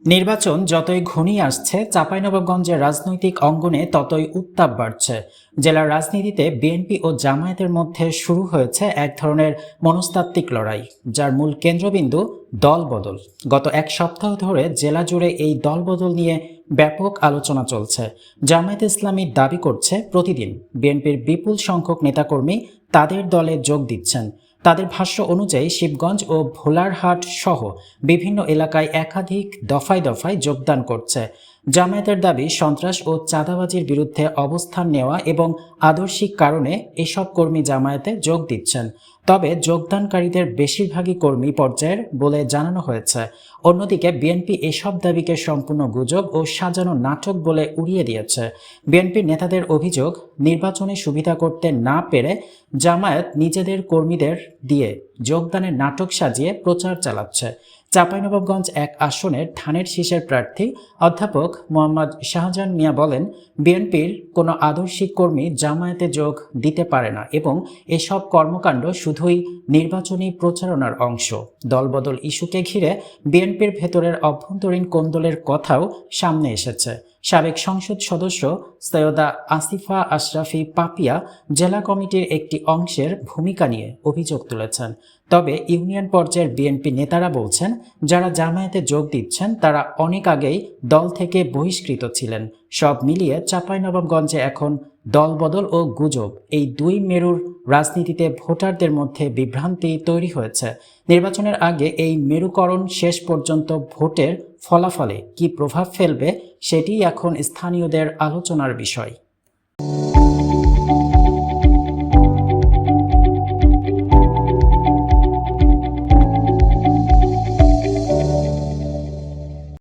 নির্বাচন যতই ঘনিয়ে আসছে, চাঁপাইনবাবগঞ্জের রাজনৈতিক অঙ্গনে ততই উত্তাপ বাড়ছে। জেলার রাজনীতিতে বিএনপি ও জামায়াতের মধ্যে শুরু হয়েছে এক ধরনের মনস্তাত্ত্বিক লড়াই, যার মূল কেন্দ্রবিন্দু দলবদল। গত এক সপ্তাহ ধরে জেলা জুড়ে এই দলবদল নিয়ে ব্যাপক আলোচনা চলছে। জামায়াতে ইসলামী দাবি করছে প্রতিদিন বিএনপির বিপুল সংখ্যক নেতাকর্মী তাদের দলে যোগ দিচ্ছেন। তাদের ভাষ্য অনুযায়ী শিবগঞ্জ ও ভোলারহাট সহ বিভিন্ন এলাকায় একাধিক দফায় দফায় যোগদান করছে। জামায়াতের দাবি, সন্ত্রাস ও চাঁদাবাজির বিরুদ্ধে অবস্থান নেওয়া এবং আদর্শিক কারণে এসব কর্মী জামায়াতে যোগ দিচ্ছেন। তবে যোগদানকারীদের বেশিরভাগই কর্মী পর্যায়ের বলে জানানো হয়েছে। অন্যদিকে বিএনপি এসব দাবিকে সম্পূর্ণ গুজব ও সাজানো নাটক বলে উড়িয়ে দিয়েছে। বিএনপির নেতাদের অভিযোগ, নির্বাচনে সুবিধা করতে না পেরে জামায়াত নিজেদের কর্মীদের দিয়ে যোগদানের নাটক সাজিয়ে প্রচার চালাচ্ছে। চাঁপাইনবাবগঞ্জ এক আসনের ধানের শীষের প্রার্থী অধ্যাপক মোহাম্মদ শাহজাহান মিয়া বলেন, বিএনপির কোনো আদর্শিক কর্মী জামায়াতে যোগ দিতে পারে না এবং এসব কর্মকাণ্ড শুধুই নির্বাচনী প্রচারণার অংশ। দলবদল ইস্যুকে ঘিরে বিএনপির ভেতরের অভ্যন্তরীণ কোন্দলের কথাও সামনে এসেছে। সাবেক সংসদ সদস্য সৈয়দা আসিফা আশরাফি পাপিয়া জেলা কমিটির একটি অংশের ভূমিকা নিয়ে অভিযোগ তুলেছেন। তবে ইউনিয়ন পর্যায়ের বিএনপি নেতারা বলছেন, যারা জামায়াতে যোগ দিচ্ছেন তারা অনেক আগেই দল থেকে বহিষ্কৃত ছিলেন। সব মিলিয়ে চাঁপাইনবাবগঞ্জে এখন দলবদল ও গুজব, এই দুই মেরুর রাজনীতিতে ভোটারদের মধ্যে বিভ্রান্তি তৈরি হয়েছে। নির্বাচনের আগে এই মেরুকরণ শেষ পর্যন্ত ভোটের ফলাফলে কী প্রভাব ফেলবে, সেটিই এখন স্থানীয়দের আলোচনার বিষয়।